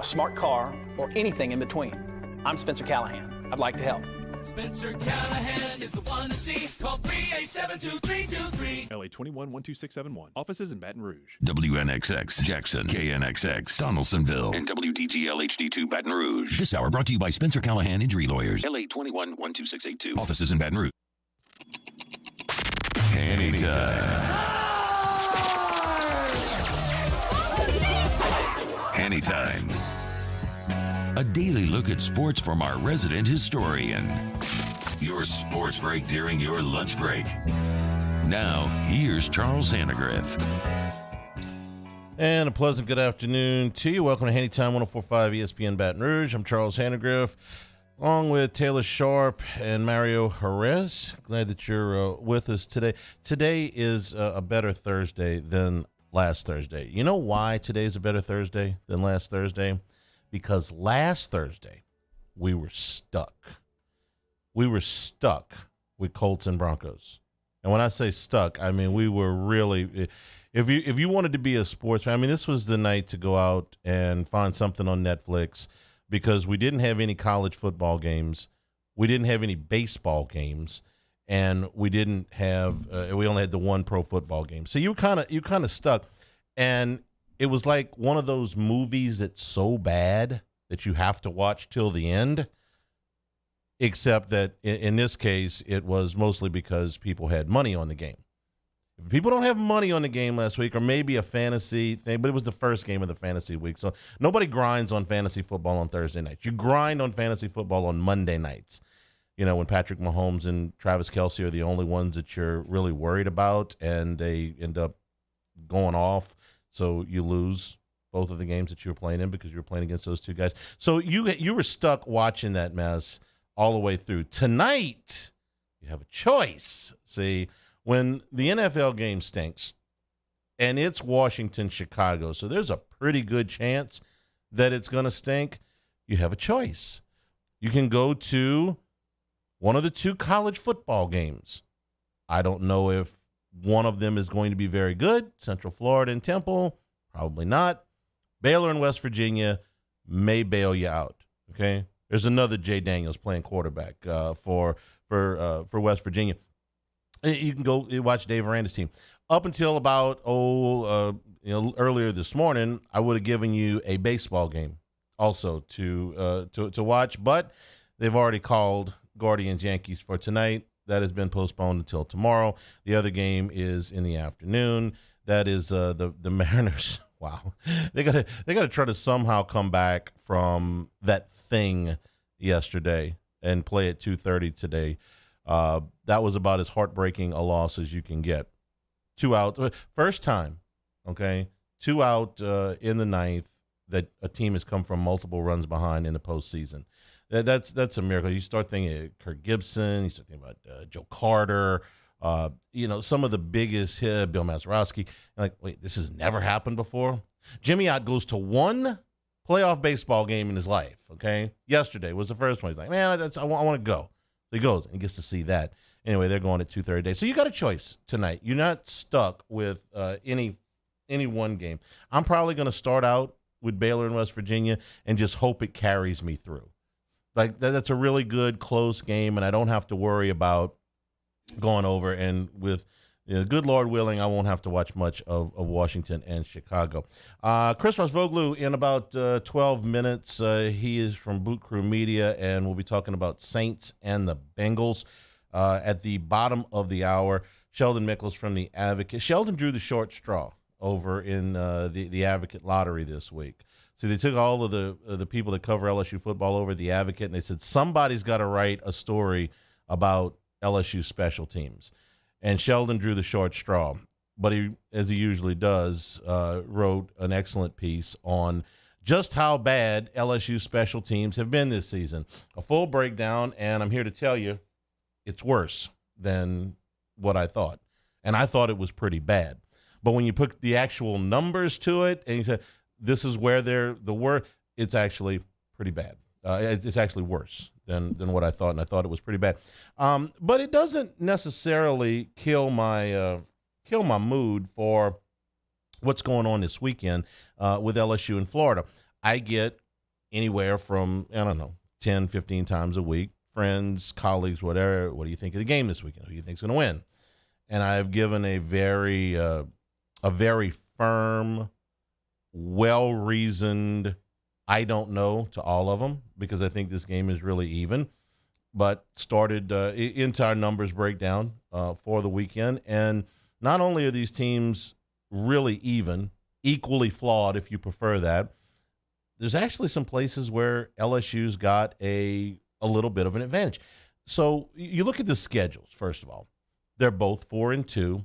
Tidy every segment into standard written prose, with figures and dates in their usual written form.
a smart car, or anything in between. I'm Spencer Callahan. I'd like to help. Spencer Callahan is the one to see. Call 387-2323. LA 21-12671. Offices in Baton Rouge. WNXX Jackson, KNXX Donaldsonville, and WDGL HD2 Baton Rouge. This hour brought to you by Spencer Callahan Injury Lawyers. LA 21-12682. Offices in Baton Rouge. Anytime. Anytime. A daily look at sports from our resident historian. Your sports break during your lunch break. Now, here's Charles Hannegriff. And a pleasant good afternoon to you. Welcome to Anytime 104.5 ESPN Baton Rouge. I'm Charles Hannegriff, along with Taylor Sharp and Mario Jerez. Glad that you're with us today. Today is a better Thursday than last Thursday. You know why today's a better Thursday than last Thursday? Because last Thursday, we were stuck. We were stuck with Colts and Broncos. And when I say stuck, I mean we were really – if you wanted to be a sports fan, I mean this was the night to go out and find something on Netflix because we didn't have any college football games. We didn't have any baseball games. And we didn't have we only had the one pro football game. So you kind of stuck. And it was like one of those movies that's so bad that you have to watch till the end, except that in this case, it was mostly because people had money on the game. If people don't have money on the game last week, or maybe a fantasy thing, but it was the first game of the fantasy week. So nobody grinds on fantasy football on Thursday nights. You grind on fantasy football on Monday nights. You know, when Patrick Mahomes and Travis Kelce are the only ones that you're really worried about, and they end up going off. So you lose both of the games that you were playing in because you were playing against those two guys. So you were stuck watching that mess all the way through. Tonight, you have a choice. See, when the NFL game stinks, and it's Washington, Chicago, so there's a pretty good chance that it's going to stink, you have a choice. You can go to one of the two college football games. I don't know if one of them is going to be very good. Central Florida and Temple, probably not. Baylor and West Virginia may bail you out. Okay, there's another Jay Daniels playing quarterback for West Virginia. You can go watch Dave Aranda's team. Up until about earlier this morning, I would have given you a baseball game also to watch, but they've already called Guardians Yankees for tonight. That has been postponed until tomorrow. The other game is in the afternoon. That is the Mariners. Wow, they gotta try to somehow come back from that thing yesterday and play at 2:30 today. That was about as heartbreaking a loss as you can get. 2 out, first time, okay, 2 out in the ninth that a team has come from multiple runs behind in the postseason. That's a miracle. You start thinking Kirk Gibson, you start thinking about Joe Carter, some of the biggest hit, Bill Mazeroski. Like, wait, this has never happened before? Jimmy Ott goes to one playoff baseball game in his life, okay? Yesterday was the first one. He's like, man, I want to go. So he goes and gets to see that. Anyway, they're going at 2:30 today. So you got a choice tonight. You're not stuck with any one game. I'm probably going to start out with Baylor and West Virginia and just hope it carries me through. Like, that's a really good, close game, and I don't have to worry about going over. And with, good Lord willing, I won't have to watch much of Washington and Chicago. Chris Rosvoglu in about 12 minutes. He is from Boot Crew Media, and we'll be talking about Saints and the Bengals. At the bottom of the hour, Sheldon Mickles from The Advocate. Sheldon drew the short straw over in the Advocate lottery this week. So they took all of the people that cover LSU football over The Advocate, and they said, somebody's got to write a story about LSU special teams. And Sheldon drew the short straw. But he, as he usually does, wrote an excellent piece on just how bad LSU special teams have been this season. A full breakdown, and I'm here to tell you it's worse than what I thought. And I thought it was pretty bad. But when you put the actual numbers to it, and he said, this is where they're the worst, it's actually pretty bad. It's actually worse than what I thought, and I thought it was pretty bad. But it doesn't necessarily kill my mood for what's going on this weekend with LSU in Florida. I get anywhere from, 10, 15 times a week. Friends, colleagues, whatever. What do you think of the game this weekend? Who do you think is going to win? And I've given a very firm, well-reasoned, I don't know to all of them because I think this game is really even. But started into our numbers breakdown for the weekend. And not only are these teams really even, equally flawed if you prefer that, there's actually some places where LSU's got a little bit of an advantage. So you look at the schedules, first of all. They're both 4-2.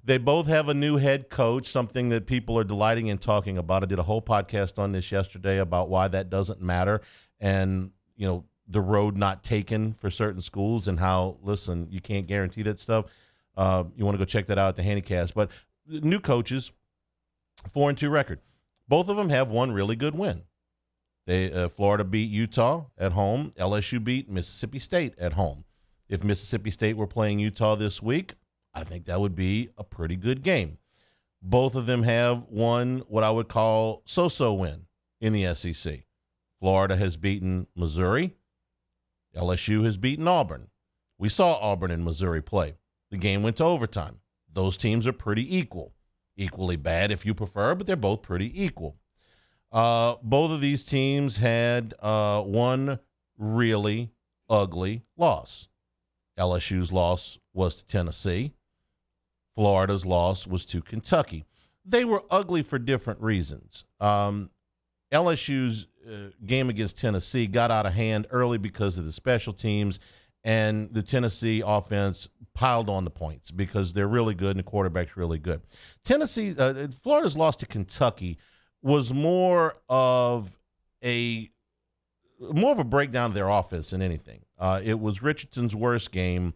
They both have a new head coach, something that people are delighting in talking about. I did a whole podcast on this yesterday about why that doesn't matter and, the road not taken for certain schools and how, listen, you can't guarantee that stuff. You want to go check that out at the Handycast. But new coaches, 4-2 record. Both of them have one really good win. Florida beat Utah at home. LSU beat Mississippi State at home. If Mississippi State were playing Utah this week, I think that would be a pretty good game. Both of them have won what I would call so-so win in the SEC. Florida has beaten Missouri. LSU has beaten Auburn. We saw Auburn and Missouri play. The game went to overtime. Those teams are pretty equal. Equally bad if you prefer, but they're both pretty equal. Both of these teams had one really ugly loss. LSU's loss was to Tennessee. Florida's loss was to Kentucky. They were ugly for different reasons. LSU's game against Tennessee got out of hand early because of the special teams, and the Tennessee offense piled on the points because they're really good and the quarterback's really good. Florida's loss to Kentucky was more of a breakdown of their offense than anything. It was Richardson's worst game,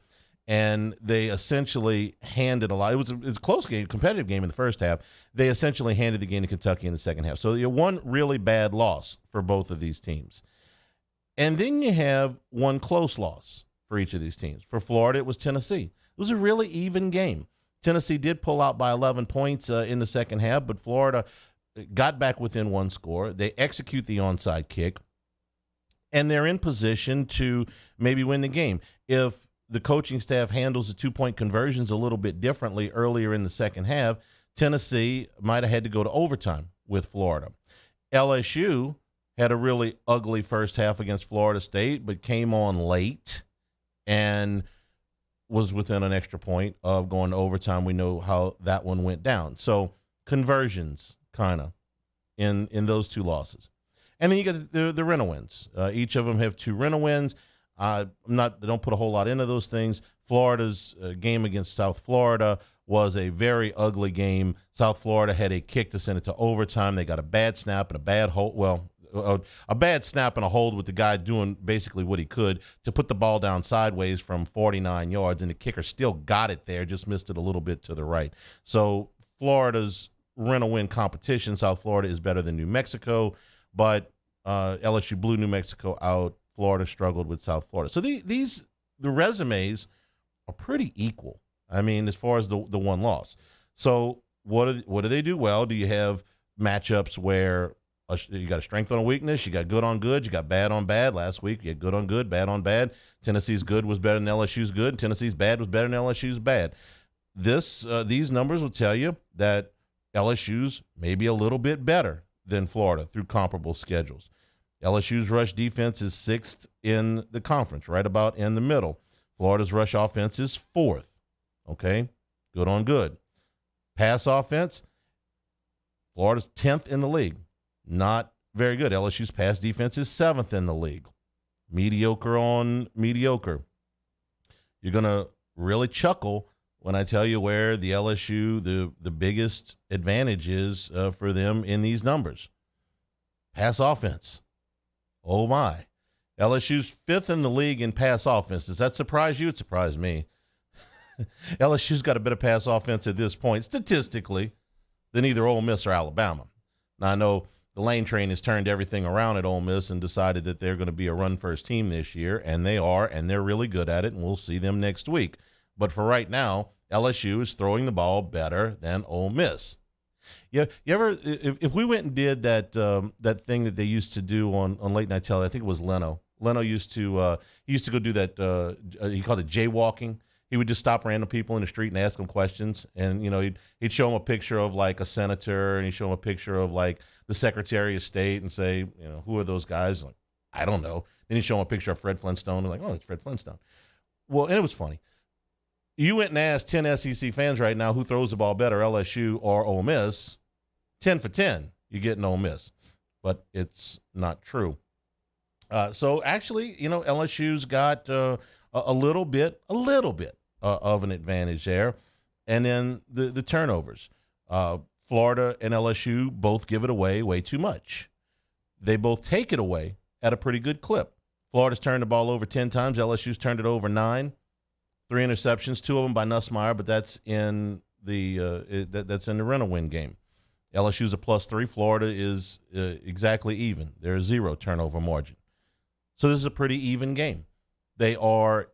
and they essentially handed a lot. It was a close game, competitive game in the first half. They essentially handed the game to Kentucky in the second half. So you one really bad loss for both of these teams. And then you have one close loss for each of these teams. For Florida, it was Tennessee. It was a really even game. Tennessee did pull out by 11 points in the second half, but Florida got back within one score. They execute the onside kick, and they're in position to maybe win the game. If the coaching staff handles the two-point conversions a little bit differently earlier in the second half, Tennessee might have had to go to overtime with Florida. LSU had a really ugly first half against Florida State, but came on late and was within an extra point of going to overtime. We know how that one went down. So conversions kind of in those two losses. And then you get the Rena wins. Each of them have 2 Rena wins. Don't put a whole lot into those things. Florida's game against South Florida was a very ugly game. South Florida had a kick to send it to overtime. They got a bad snap and a bad hold. Well, a bad snap and a hold with the guy doing basically what he could to put the ball down sideways from 49 yards, and the kicker still got it there, just missed it a little bit to the right. So Florida's win competition. South Florida is better than New Mexico, but LSU blew New Mexico out. Florida struggled with South Florida. So the resumes are pretty equal. I mean, as far as the one loss. So what do they do well? Do you have matchups where you got a strength on a weakness, you got good on good, you got bad on bad? Last week you had good on good, bad on bad. Tennessee's good was better than LSU's good, and Tennessee's bad was better than LSU's bad. These numbers will tell you that LSU's maybe a little bit better than Florida through comparable schedules. LSU's rush defense is 6th in the conference, right about in the middle. Florida's rush offense is 4th. Okay, good on good. Pass offense, Florida's 10th in the league. Not very good. LSU's pass defense is 7th in the league. Mediocre on mediocre. You're going to really chuckle when I tell you where the LSU, the biggest advantage is for them in these numbers. Pass offense. Oh, my. LSU's 5th in the league in pass offense. Does that surprise you? It surprised me. LSU's got a better pass offense at this point, statistically, than either Ole Miss or Alabama. Now, I know the Lane train has turned everything around at Ole Miss and decided that they're going to be a run-first team this year, and they are, and they're really good at it, and we'll see them next week. But for right now, LSU is throwing the ball better than Ole Miss. Yeah, you ever if we went and did that that thing that they used to do on late night television, I think it was Leno. Leno used to go do that. He called it jaywalking. He would just stop random people in the street and ask them questions, and he'd show them a picture of like a senator, and he'd show them a picture of like the Secretary of State, and say, who are those guys? Like, I don't know. Then he'd show them a picture of Fred Flintstone, and like, oh, it's Fred Flintstone. Well, and it was funny. You went and asked 10 SEC fans right now who throws the ball better, LSU or Ole Miss. 10 for 10, you get an Ole Miss, but it's not true. So actually, LSU's got a little bit of an advantage there. And then the turnovers. Florida and LSU both give it away way too much. They both take it away at a pretty good clip. Florida's turned the ball over 10 times. LSU's turned it over 9. 3 interceptions, 2 of them by Nussmeier, but that's in the rent-a-win game. LSU's a +3. Florida is exactly even. They're a 0 turnover margin. So this is a pretty even game. They are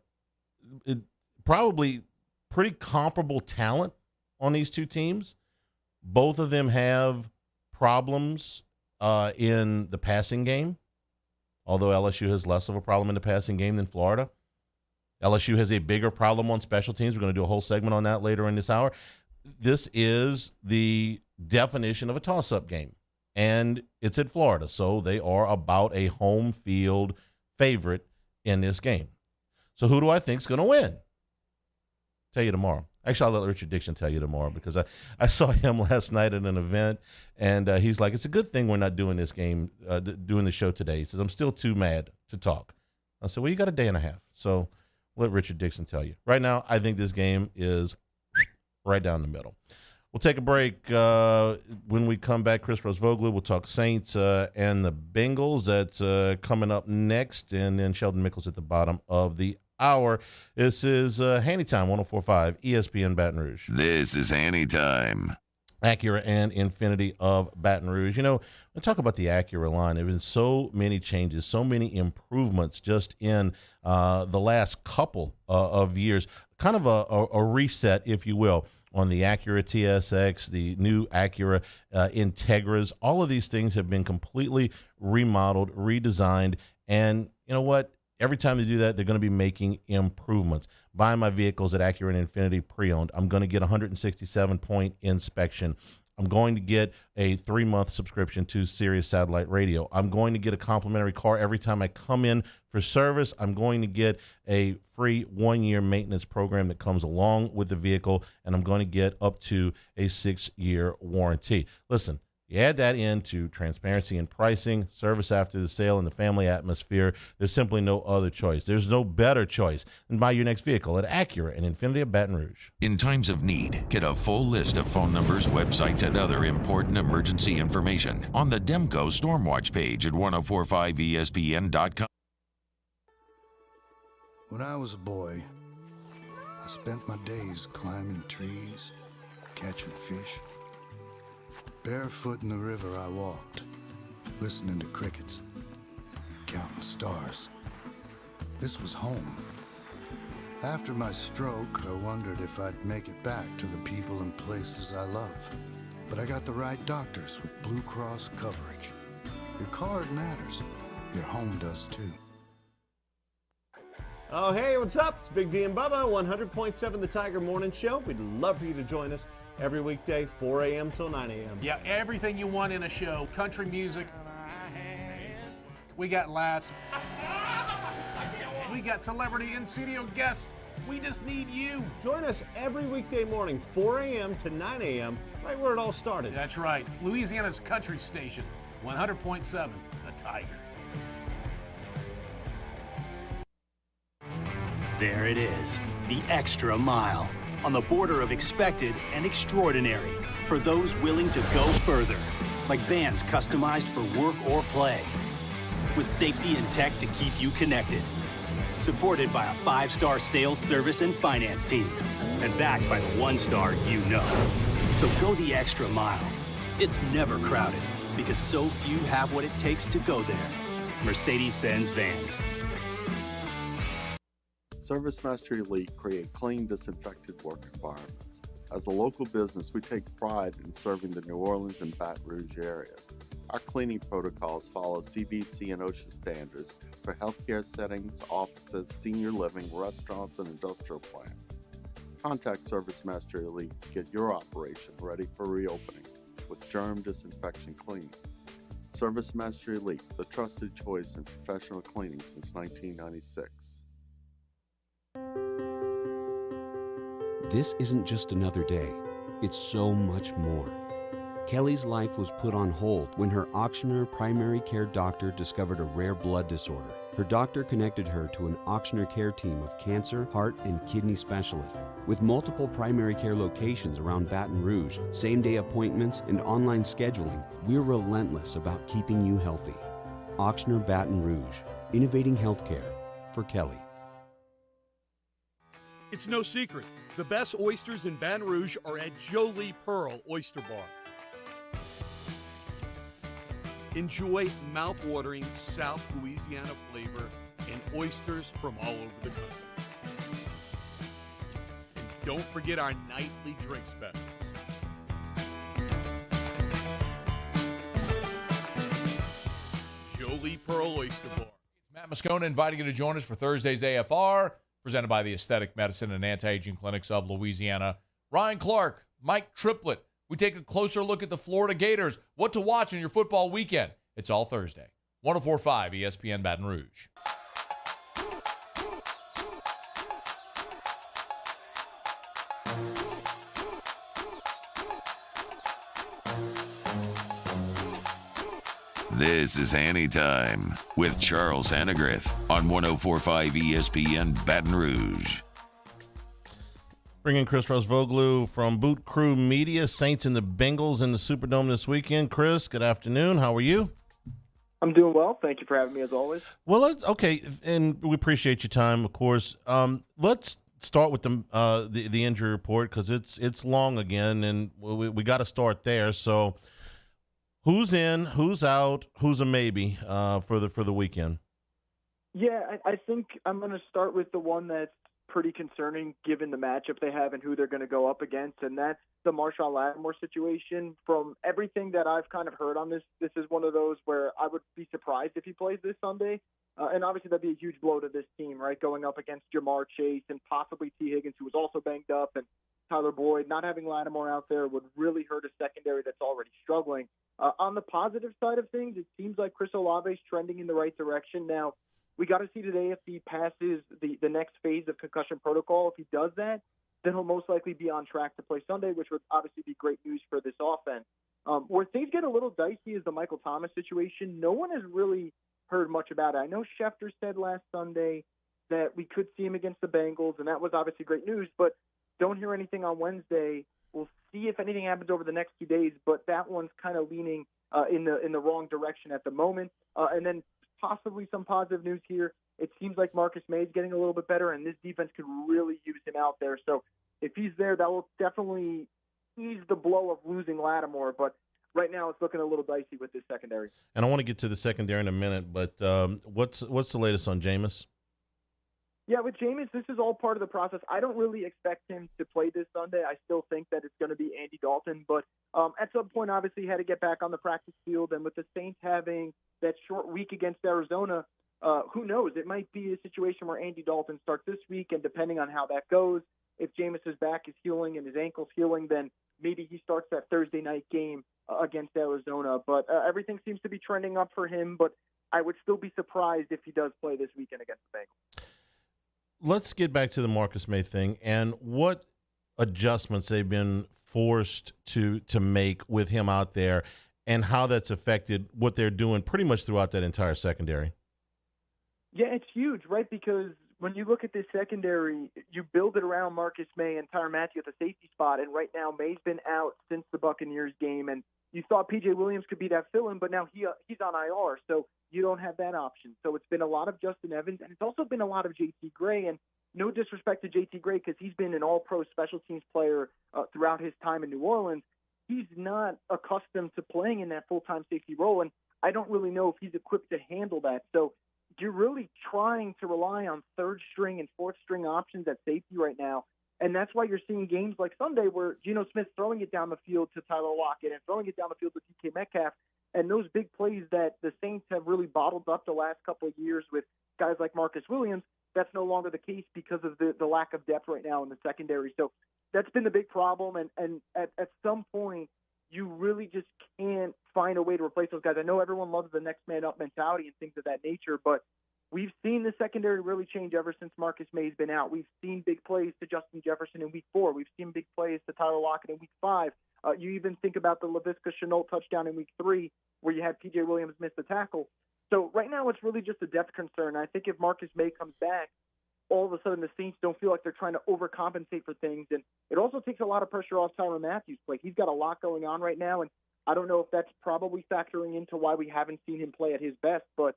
probably pretty comparable talent on these two teams. Both of them have problems in the passing game, although LSU has less of a problem in the passing game than Florida. LSU has a bigger problem on special teams. We're going to do a whole segment on that later in this hour. This is the definition of a toss-up game, and it's at Florida, so they are about a home field favorite in this game. So who do I think is going to win? Tell you tomorrow. Actually, I'll let Richard Dixon tell you tomorrow, because I saw him last night at an event, and he's like, it's a good thing we're not doing this game, doing the show today. He says, I'm still too mad to talk. I said, well, you got a day and a half, so let Richard Dixon tell you. Right now, I think this game is right down the middle. We'll take a break. When we come back, Chris Rosvoglu, we'll talk Saints and the Bengals. That's coming up next, and then Sheldon Mickles at the bottom of the hour. This is Hanny Time, 104.5 ESPN Baton Rouge. This is Hanny Time. Acura and Infinity of Baton Rouge. When we talk about the Acura line, there have been so many changes, so many improvements just in the last couple of years. Kind of a reset, if you will, on the Acura TSX, the new Acura Integras. All of these things have been completely remodeled, redesigned, and you know what? Every time they do that, they're going to be making improvements. Buying my vehicles at Acura and Infinity pre-owned, I'm going to get a 167-point inspection. I'm going to get a 3-month subscription to Sirius Satellite Radio. I'm going to get a complimentary car every time I come in for service. I'm going to get a free 1-year maintenance program that comes along with the vehicle, and I'm going to get up to a 6-year warranty. Listen, you add that into transparency in pricing, service after the sale, and the family atmosphere, there's simply no other choice. There's no better choice than buy your next vehicle at Acura and Infinity of Baton Rouge. In times of need, get a full list of phone numbers, websites, and other important emergency information on the Demco Stormwatch page at 1045ESPN.com. When I was a boy, I spent my days climbing trees, catching fish. Barefoot in the river I walked, listening to crickets, counting stars. This was home. After my stroke, I wondered if I'd make it back to the people and places I love. But I got the right doctors with Blue Cross coverage. Your card matters. Your home does too. Oh, hey, what's up? It's Big D and Bubba, 100.7 The Tiger Morning Show. We'd love for you to join us every weekday, 4 a.m. till 9 a.m. Yeah, everything you want in a show. Country music. We got laughs. We got celebrity in-studio guests. We just need you. Join us every weekday morning, 4 a.m. to 9 a.m., right where it all started. That's right. Louisiana's country station, 100.7 The Tiger. There it is, the extra mile, on the border of expected and extraordinary for those willing to go further, like vans customized for work or play, with safety and tech to keep you connected, supported by a 5-star sales, service, and finance team, and backed by the 1-star you know. So go the extra mile. It's never crowded, because so few have what it takes to go there. Mercedes-Benz Vans. ServiceMaster Elite create clean, disinfected work environments. As a local business, we take pride in serving the New Orleans and Baton Rouge areas. Our cleaning protocols follow CDC and OSHA standards for healthcare settings, offices, senior living, restaurants, and industrial plants. Contact Service Master Elite to get your operation ready for reopening with germ disinfection cleaning. Service Master Elite, the trusted choice in professional cleaning since 1996. This isn't just another day. It's so much more. Kelly's life was put on hold when her auctioneer primary care doctor discovered a rare blood disorder. Her doctor connected her to an auctioneer care team of cancer, heart, and kidney specialists. With multiple primary care locations around Baton Rouge, same-day appointments, and online scheduling, we're relentless about keeping you healthy. Auctioneer Baton Rouge, innovating healthcare for Kelly. It's no secret. The best oysters in Baton Rouge are at Jolie Pearl Oyster Bar. Enjoy mouth-watering South Louisiana flavor and oysters from all over the country. And don't forget our nightly drink specials. Jolie Pearl Oyster Bar. It's Matt Moscona inviting you to join us for Thursday's AFR, presented by the Aesthetic Medicine and Anti-Aging Clinics of Louisiana. Ryan Clark, Mike Triplett. We take a closer look at the Florida Gators. What to watch in your football weekend. It's all Thursday. 104.5 ESPN Baton Rouge. This is Hanny Time with Charles Hannegriff on 104.5 ESPN Baton Rouge. Bringing Chris Rosvoglu from Boot Crew Media. Saints and the Bengals in the Superdome this weekend. Chris, good afternoon. How are you? I'm doing well. Thank you for having me, as always. Well, okay, and we appreciate your time, of course. Let's start with the injury report because it's long again, and we got to start there. So, who's in? Who's out? Who's a maybe for the weekend? Yeah, I think I'm going to start with the one that's pretty concerning given the matchup they have and who they're going to go up against, and that's the Marshawn Lattimore situation. From everything that I've kind of heard on this is one of those where I would be surprised if he plays this Sunday. And obviously that'd be a huge blow to this team, right, going up against Jamar Chase and possibly T. Higgins, who was also banged up, and Tyler Boyd. Not having Lattimore out there would really hurt a secondary that's already struggling. On the positive side of things, it seems like Chris Olave's trending in the right direction. Now, we got to see today if he passes the next phase of concussion protocol. If he does that, then he'll most likely be on track to play Sunday, which would obviously be great news for this offense. Where things get a little dicey is the Michael Thomas situation. No one has really heard much about it. I know Schefter said last Sunday that we could see him against the Bengals, and that was obviously great news, but don't hear anything on Wednesday. We'll see if anything happens over the next 2 days, but that one's kind of leaning in the wrong direction at the moment. And then possibly some positive news here. It seems like Marcus May is getting a little bit better, and this defense could really use him out there. So if he's there, that will definitely ease the blow of losing Lattimore. But right now it's looking a little dicey with this secondary. And I want to get to the secondary in a minute, but what's the latest on Jameis? Yeah, with Jameis, this is all part of the process. I don't really expect him to play this Sunday. I still think that it's going to be Andy Dalton. But at some point, obviously, he had to get back on the practice field. And with the Saints having that short week against Arizona, who knows? It might be a situation where Andy Dalton starts this week, and depending on how that goes, if Jameis's back is healing and his ankle's healing, then maybe he starts that Thursday night game against Arizona. But everything seems to be trending up for him. But I would still be surprised if he does play this weekend against the Bengals. Let's get back to the Marcus May thing and what adjustments they've been forced to make with him out there and how that's affected what they're doing pretty much throughout that entire secondary. Yeah, it's huge, right? Because when you look at this secondary, you build it around Marcus May and Tyrann Mathieu at the safety spot, and right now May's been out since the Buccaneers game, and you thought P.J. Williams could be that fill-in, but now he's on IR, so you don't have that option. So it's been a lot of Justin Evans, and it's also been a lot of J.T. Gray, and no disrespect to J.T. Gray because he's been an all-pro special teams player throughout his time in New Orleans. He's not accustomed to playing in that full-time safety role, and I don't really know if he's equipped to handle that. So you're really trying to rely on third-string and fourth-string options at safety right now. And that's why you're seeing games like Sunday where Geno Smith's throwing it down the field to Tyler Lockett and throwing it down the field to DK Metcalf. And those big plays that the Saints have really bottled up the last couple of years with guys like Marcus Williams, that's no longer the case because of the lack of depth right now in the secondary. So that's been the big problem. And at some point, you really just can't find a way to replace those guys. I know everyone loves the next man up mentality and things of that nature, but we've seen the secondary really change ever since Marcus May's been out. We've seen big plays to Justin Jefferson in week 4. We've seen big plays to Tyler Lockett in week 5. You even think about the Laviska Shenault touchdown in week 3 where you had P.J. Williams miss the tackle. So right now it's really just a depth concern. I think if Marcus May comes back, all of a sudden the Saints don't feel like they're trying to overcompensate for things. And it also takes a lot of pressure off Tyrann Mathieu's play. He's got a lot going on right now, and I don't know if that's probably factoring into why we haven't seen him play at his best. But,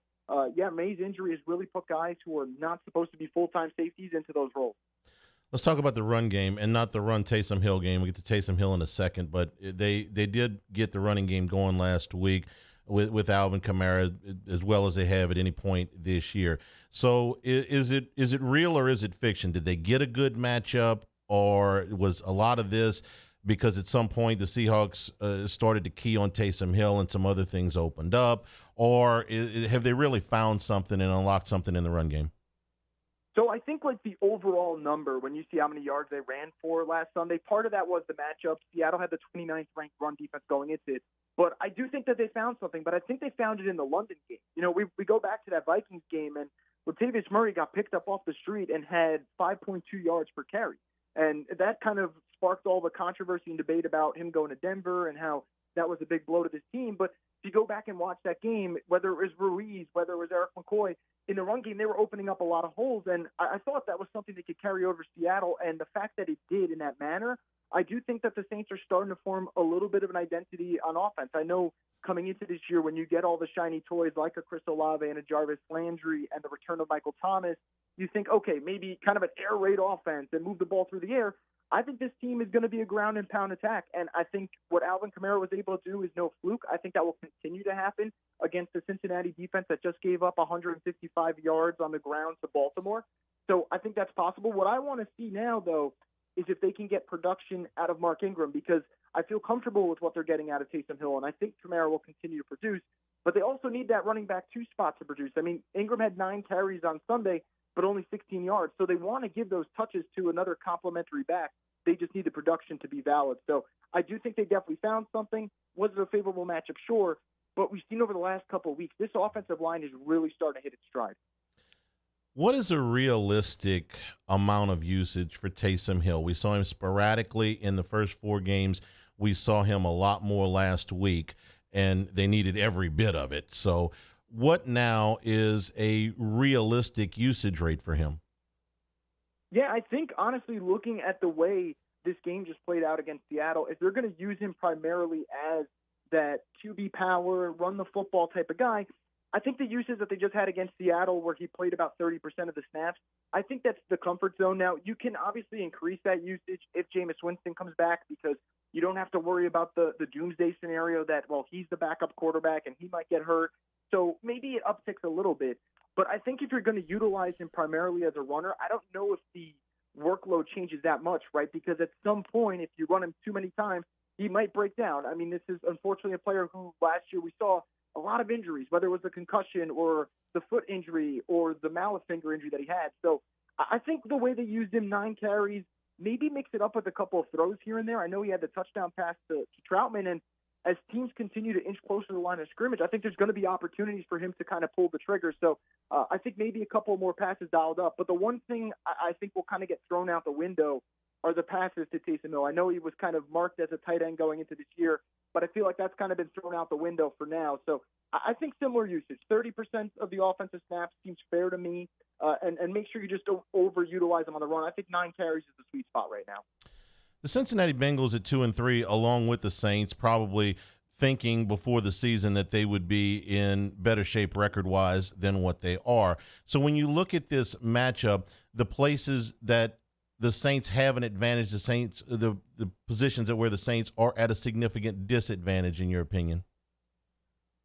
May's injury has really put guys who are not supposed to be full-time safeties into those roles. Let's talk about the run game and not the run Taysom Hill game. We get to Taysom Hill in a second, but they did get the running game going last week with Alvin Kamara as well as they have at any point this year. So is it real or is it fiction? Did they get a good matchup, or was a lot of this because at some point the Seahawks started to key on Taysom Hill and some other things opened up, or have they really found something and unlocked something in the run game? So I think like the overall number, when you see how many yards they ran for last Sunday, part of that was the matchup. Seattle had the 29th ranked run defense going into it. But I do think that they found something, but I think they found it in the London game. You know, we go back to that Vikings game, and Latavius Murray got picked up off the street and had 5.2 yards per carry. And that kind of sparked all the controversy and debate about him going to Denver and how that was a big blow to this team. But if you go back and watch that game, whether it was Ruiz, whether it was Eric McCoy, in the run game, they were opening up a lot of holes. And I thought that was something that could carry over Seattle. And the fact that it did in that manner, I do think that the Saints are starting to form a little bit of an identity on offense. I know coming into this year, when you get all the shiny toys like a Chris Olave and a Jarvis Landry and the return of Michael Thomas, you think, okay, maybe kind of an air raid offense and move the ball through the air. I think this team is going to be a ground and pound attack. And I think what Alvin Kamara was able to do is no fluke. I think that will continue to happen against the Cincinnati defense that just gave up 155 yards on the ground to Baltimore. So I think that's possible. What I want to see now, though, is if they can get production out of Mark Ingram, because I feel comfortable with what they're getting out of Taysom Hill, and I think Kamara will continue to produce. But they also need that running back 2 spot to produce. I mean, Ingram had 9 carries on Sunday, but only 16 yards. So they want to give those touches to another complementary back. They just need the production to be valid. So I do think they definitely found something. Was it a favorable matchup? Sure. But we've seen over the last couple of weeks, this offensive line is really starting to hit its stride. What is a realistic amount of usage for Taysom Hill? We saw him sporadically in the first 4 games. We saw him a lot more last week, and they needed every bit of it. So what now is a realistic usage rate for him? Yeah, I think, honestly, looking at the way this game just played out against Seattle, if they're going to use him primarily as that QB power, run the football type of guy, I think the uses that they just had against Seattle, where he played about 30% of the snaps, I think that's the comfort zone. Now, you can obviously increase that usage if Jameis Winston comes back, because you don't have to worry about the doomsday scenario that, well, he's the backup quarterback and he might get hurt. So maybe it upticks a little bit. But I think if you're going to utilize him primarily as a runner, I don't know if the workload changes that much, right? Because at some point, if you run him too many times, he might break down. I mean, this is unfortunately a player who last year we saw a lot of injuries, whether it was the concussion or the foot injury or the mallet finger injury that he had. So I think the way they used him, 9 carries, maybe mix it up with a couple of throws here and there. I know he had the touchdown pass to Troutman, and as teams continue to inch closer to the line of scrimmage, I think there's going to be opportunities for him to kind of pull the trigger. So I think maybe a couple more passes dialed up. But the one thing I think will kind of get thrown out the window are the passes to Taysom Hill. I know he was kind of marked as a tight end going into this year, but I feel like that's kind of been thrown out the window for now. So I think similar usage, 30% of the offensive snaps seems fair to me, and make sure you just don't overutilize them on the run. I think 9 carries is the sweet spot right now. The Cincinnati Bengals at 2-3, along with the Saints, probably thinking before the season that they would be in better shape record-wise than what they are. So when you look at this matchup, the places that the Saints have an advantage, the positions that where the Saints are at a significant disadvantage, in your opinion?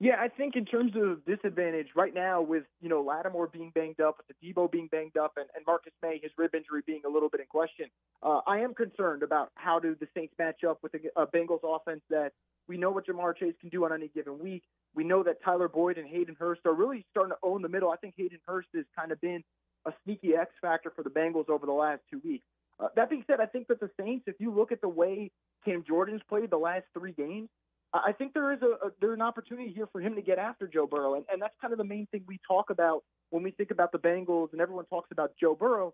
Yeah, I think in terms of disadvantage right now with, Lattimore being banged up, with the Debo being banged up, and Marcus May, his rib injury being a little bit in question, I am concerned about how do the Saints match up with a Bengals offense that we know what Jamar Chase can do on any given week. We know that Tyler Boyd and Hayden Hurst are really starting to own the middle. I think Hayden Hurst has kind of been a sneaky X factor for the Bengals over the last 2 weeks. That being said, I think that the Saints, if you look at the way Cam Jordan's played the last 3 games, I think there's an opportunity here for him to get after Joe Burrow, and that's kind of the main thing we talk about when we think about the Bengals, and everyone talks about Joe Burrow.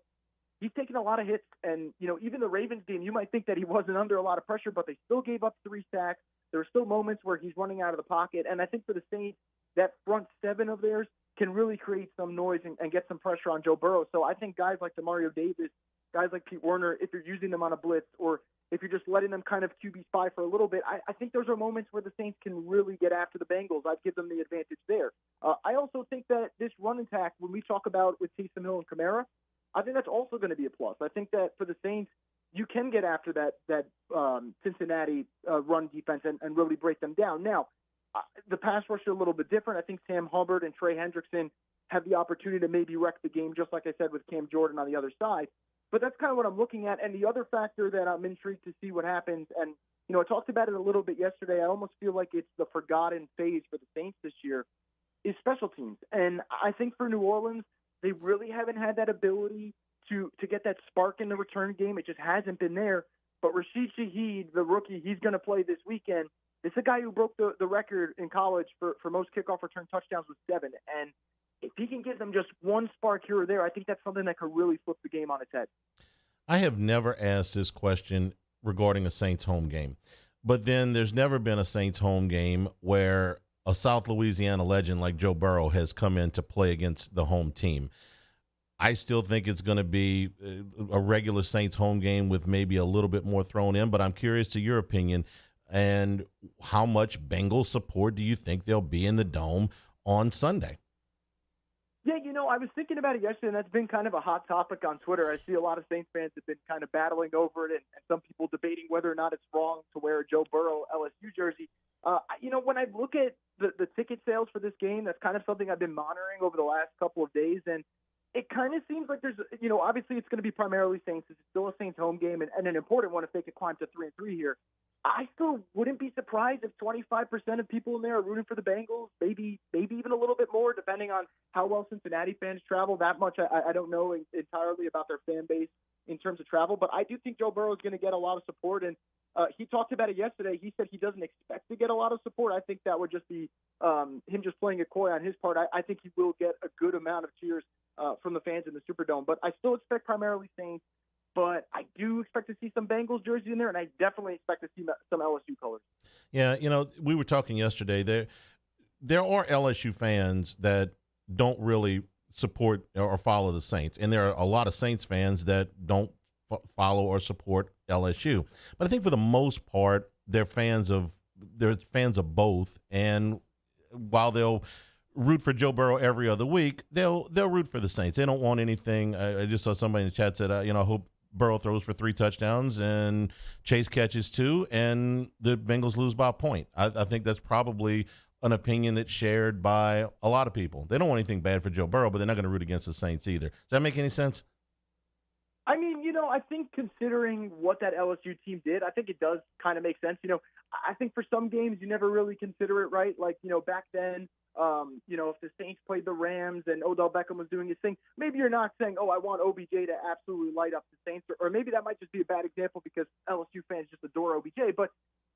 He's taken a lot of hits, and even the Ravens game, you might think that he wasn't under a lot of pressure, but they still gave up 3 sacks. There are still moments where he's running out of the pocket, and I think for the Saints, that front 7 of theirs can really create some noise and get some pressure on Joe Burrow. So I think guys like Demario Davis, guys like Pete Werner, if you're using them on a blitz or if you're just letting them kind of QB spy for a little bit, I think those are moments where the Saints can really get after the Bengals. I'd give them the advantage there. I also think that this run attack, when we talk about with Taysom Hill and Kamara, I think that's also going to be a plus. I think that for the Saints, you can get after that Cincinnati run defense and really break them down. Now, the pass rush is a little bit different. I think Sam Hubbard and Trey Hendrickson have the opportunity to maybe wreck the game, just like I said with Cam Jordan on the other side. But that's kind of what I'm looking at. And the other factor that I'm intrigued to see what happens, and, I talked about it a little bit yesterday, I almost feel like it's the forgotten phase for the Saints this year, is special teams. And I think for New Orleans, they really haven't had that ability to get that spark in the return game. It just hasn't been there. But Rashid Shaheed, the rookie, he's going to play this weekend. It's a guy who broke the record in college for most kickoff return touchdowns with 7. And if he can give them just one spark here or there, I think that's something that could really flip the game on its head. I have never asked this question regarding a Saints home game, but then there's never been a Saints home game where a South Louisiana legend like Joe Burrow has come in to play against the home team. I still think it's going to be a regular Saints home game with maybe a little bit more thrown in, but I'm curious to your opinion and how much Bengals support do you think there'll be in the Dome on Sunday? Yeah, I was thinking about it yesterday, and that's been kind of a hot topic on Twitter. I see a lot of Saints fans have been kind of battling over it, and some people debating whether or not it's wrong to wear a Joe Burrow LSU jersey. When I look at the ticket sales for this game, that's kind of something I've been monitoring over the last couple of days, and it kind of seems like there's, obviously it's going to be primarily Saints. It's still a Saints home game, and an important one if they could climb to 3-3 here. I still wouldn't be surprised if 25% of people in there are rooting for the Bengals, maybe even a little bit more, depending on how well Cincinnati fans travel. That much I don't know entirely about their fan base in terms of travel, but I do think Joe Burrow is going to get a lot of support, and he talked about it yesterday. He said he doesn't expect to get a lot of support. I think that would just be him just playing a coy on his part. I think he will get a good amount of cheers from the fans in the Superdome, but I still expect primarily Saints. But I do expect to see some Bengals jerseys in there, and I definitely expect to see some LSU colors. Yeah, we were talking yesterday. There are LSU fans that don't really support or follow the Saints, and there are a lot of Saints fans that don't follow or support LSU. But I think for the most part, they're fans of both. And while they'll root for Joe Burrow every other week, they'll root for the Saints. They don't want anything. I just saw somebody in the chat said, I hope Burrow throws for 3 touchdowns and Chase catches 2, and the Bengals lose by a point. I think that's probably an opinion that's shared by a lot of people. They don't want anything bad for Joe Burrow, but they're not going to root against the Saints either. Does that make any sense? I mean, I think considering what that LSU team did, I think it does kind of make sense. I think for some games you never really consider it, right? Like, back then, if the Saints played the Rams and Odell Beckham was doing his thing, maybe you're not saying, I want OBJ to absolutely light up the Saints, or maybe that might just be a bad example because LSU fans just adore OBJ. But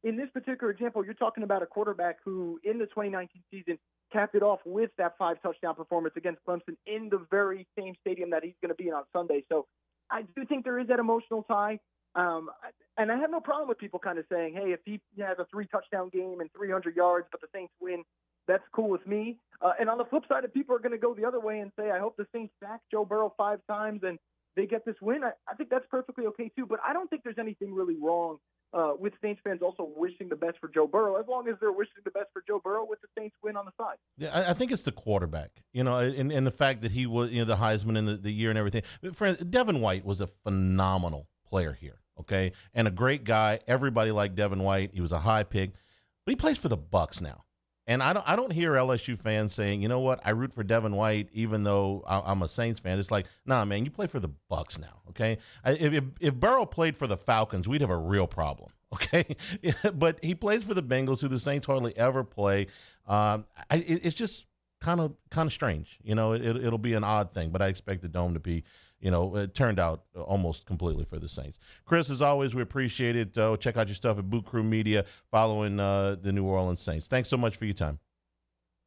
in this particular example, you're talking about a quarterback who in the 2019 season capped it off with that 5-touchdown performance against Clemson in the very same stadium that he's going to be in on Sunday. So I do think there is that emotional tie. And I have no problem with people kind of saying, hey, if he has a 3-touchdown game and 300 yards, but the Saints win, that's cool with me. And on the flip side, if people are going to go the other way and say, I hope the Saints sack Joe Burrow 5 times and they get this win, I think that's perfectly okay too. But I don't think there's anything really wrong with Saints fans also wishing the best for Joe Burrow, as long as they're wishing the best for Joe Burrow with the Saints win on the side. Yeah, I think it's the quarterback, and the fact that he was, the Heisman in the year and everything. Devin White was a phenomenal player here, okay, and a great guy. Everybody liked Devin White. He was a high pick, but he plays for the Bucs now. And I don't hear LSU fans saying, you know what, I root for Devin White even though I'm a Saints fan. It's like, nah, man, you play for the Bucs now, okay? If Burrow played for the Falcons, we'd have a real problem, okay? But he plays for the Bengals, who the Saints hardly ever play. It's just kind of strange. You know, it'll be an odd thing, but I expect the Dome to be, you know, it turned out almost completely for the Saints. Chris, as always, we appreciate it. Check out your stuff at Boot Crew Media following the New Orleans Saints. Thanks so much for your time.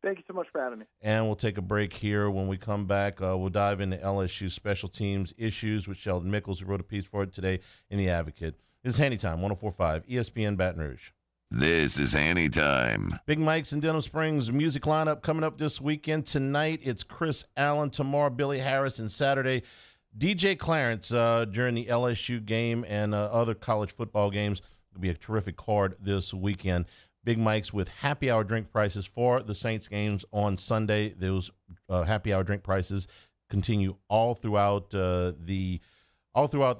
Thank you so much for having me. And we'll take a break here. When we come back, we'll dive into LSU special teams issues with Sheldon Mickles, who wrote a piece for it today in The Advocate. This is Hanny Time, 104.5 ESPN Baton Rouge. This is Hanny Time. Big Mike's in Denham Springs music lineup coming up this weekend. Tonight, it's Chris Allen. Tomorrow, Billy Harris. And Saturday, DJ Clarence during the LSU game and other college football games. It'll be a terrific card this weekend. Big Mike's with happy hour drink prices for the Saints games on Sunday. Those happy hour drink prices continue all throughout the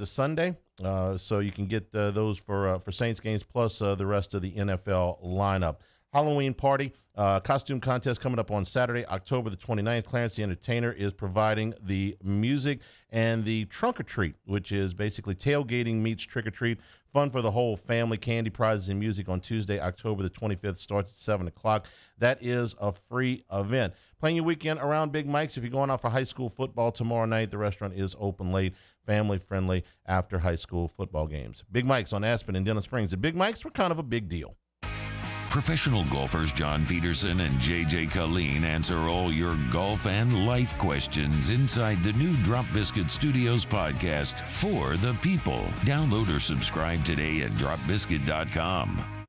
Sunday. So you can get those for Saints games plus the rest of the NFL lineup. Halloween party, costume contest coming up on Saturday, October the 29th. Clarence the Entertainer is providing the music and the trunk or treat, which is basically tailgating meets trick or treat. Fun for the whole family. Candy, prizes, and music on Tuesday, October the 25th. Starts at 7 o'clock. That is a free event. Playing your weekend around Big Mike's. If you're going out for high school football tomorrow night, the restaurant is open late, family-friendly after high school football games. Big Mike's on Aspen and Denham Springs. The Big Mike's were kind of a big deal. Professional golfers John Peterson and J.J. Colleen answer all your golf and life questions inside the new Drop Biscuit Studios podcast for the people. Download or subscribe today at dropbiscuit.com.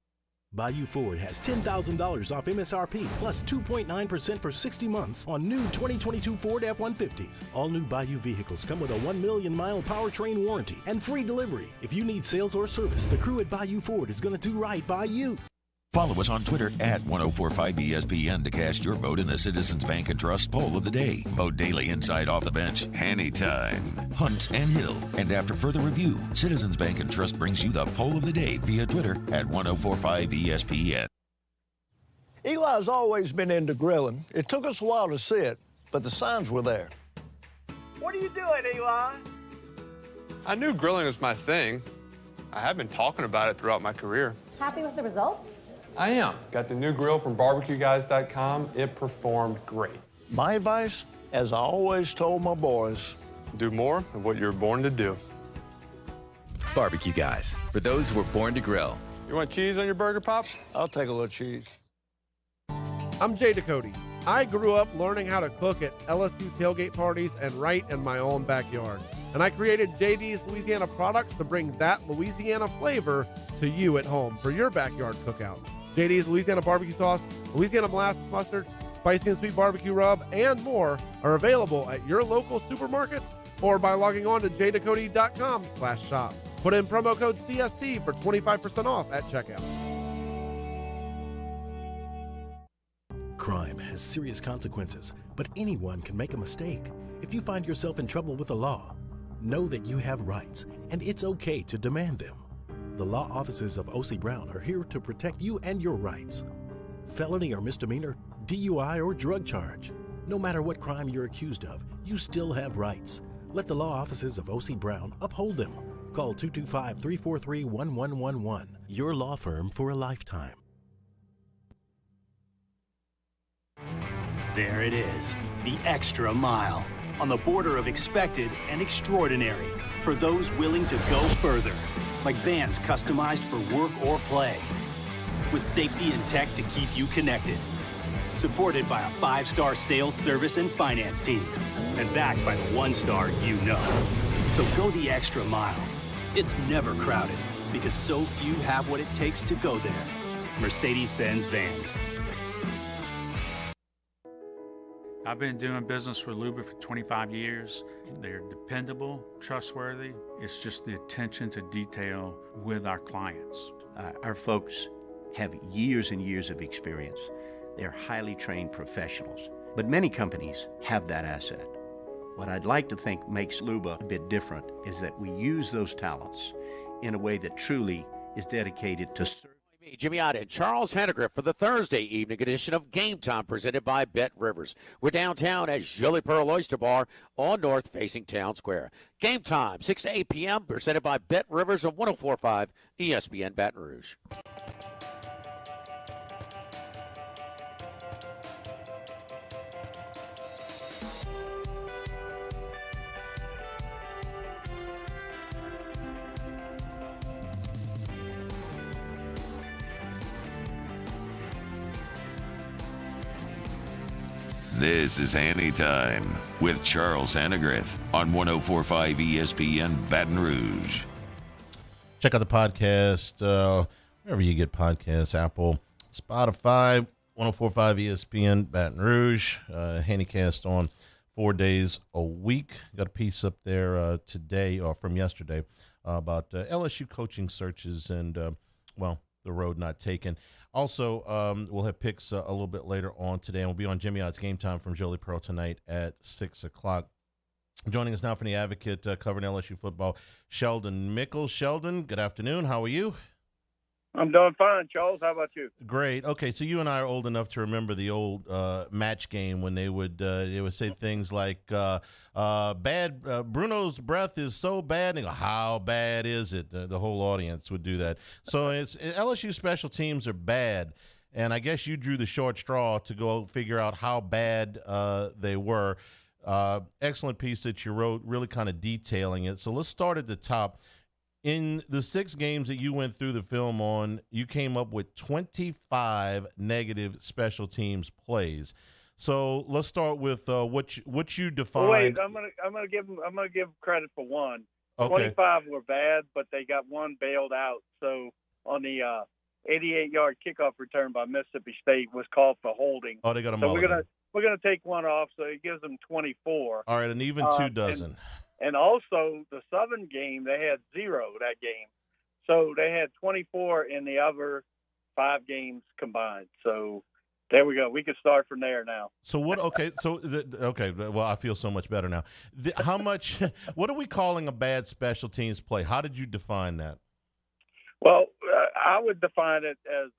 Bayou Ford has $10,000 off MSRP plus 2.9% for 60 months on new 2022 Ford F-150s. All new Bayou vehicles come with a 1 million mile powertrain warranty and free delivery. If you need sales or service, the crew at Bayou Ford is going to do right by you. Follow us on Twitter at 1045ESPN to cast your vote in the Citizens Bank and Trust Poll of the Day. Vote daily inside Off the Bench, Hanny Time, Hunt and Hill. And after further review, Citizens Bank and Trust brings you the Poll of the Day via Twitter at 1045ESPN. Eli's always been into grilling. It took us a while to see it, but the signs were there. What are you doing, Eli? I knew grilling was my thing. I have been talking about it throughout my career. Happy with the results? I am. Got the new grill from barbecueguys.com. It performed great. My advice, as I always told my boys, do more of what you're born to do. Barbecue Guys, for those who were born to grill. You want cheese on your burger, Pops? I'll take a little cheese. I'm Jay Ducote. I grew up learning how to cook at LSU tailgate parties and right in my own backyard. And I created JD's Louisiana products to bring that Louisiana flavor to you at home for your backyard cookout. JD's Louisiana barbecue sauce, Louisiana molasses mustard, spicy and sweet barbecue rub, and more are available at your local supermarkets or by logging on to jducote.com/shop. Put in promo code CST for 25% off at checkout. Crime has serious consequences, but anyone can make a mistake. If you find yourself in trouble with the law, know that you have rights, and it's okay to demand them. The law offices of O.C. Brown are here to protect you and your rights. Felony or misdemeanor, DUI or drug charge. No matter what crime you're accused of, you still have rights. Let the law offices of O.C. Brown uphold them. Call 225-343-1111. Your law firm for a lifetime. There it is, the extra mile. On the border of expected and extraordinary. For those willing to go further. Like vans customized for work or play. With safety and tech to keep you connected. Supported by a 5-star sales, service, and finance team. And backed by the 1-star you know. So go the extra mile. It's never crowded because so few have what it takes to go there. Mercedes-Benz Vans. I've been doing business with Luba for 25 years. They're dependable, trustworthy. It's just the attention to detail with our clients. Our folks have years and years of experience. They're highly trained professionals, but many companies have that asset. What I'd like to think makes Luba a bit different is that we use those talents in a way that truly is dedicated to serving. Me, Jimmy Ott, and Charles Henegriff for the Thursday evening edition of Game Time presented by Bet Rivers. We're downtown at Jolly Pearl Oyster Bar on North facing Town Square. Game Time, 6 to 8 p.m., presented by Bet Rivers on 104.5 ESPN Baton Rouge. This is Hanny Time with Charles Hanegriff on 104.5 ESPN Baton Rouge. Check out the podcast wherever you get podcasts, Apple, Spotify, 104.5 ESPN Baton Rouge. Handycast on 4 days a week. Got a piece up there today or from yesterday about LSU coaching searches and, the road not taken. Also, we'll have picks a little bit later on today, and we'll be on Jimmy Ott's Game Time from Jolly Pearl tonight at 6 o'clock. Joining us now from The Advocate, covering LSU football, Sheldon Mickles. Sheldon, good afternoon. How are you? I'm doing fine, Charles. How about you? Great. Okay, so you and I are old enough to remember the old match game when they would say things like, Bruno's breath is so bad. And they go, how bad is it? The whole audience would do that. So it's LSU special teams are bad, and I guess you drew the short straw to go figure out how bad they were. Excellent piece that you wrote, really kind of detailing it. So let's start at the top. In the 6 games that you went through the film on, you came up with 25 negative special teams plays. So let's start with what you defined. Wait, I'm gonna give credit for one. Okay. 25 were bad, but they got one bailed out. So on the 88-yard kickoff return by Mississippi State was called for holding. Oh, they got a so mulligan. we're gonna take one off, so it gives them 24. All right, and even 2 dozen. And also the Southern game, they had 0 that game. So they had 24 in the other 5 games combined. So there we go. We can start from there now. So what? Okay. So okay. Well, I feel so much better now. How much? What are we calling a bad special teams play? How did you define that? Well, I would define it as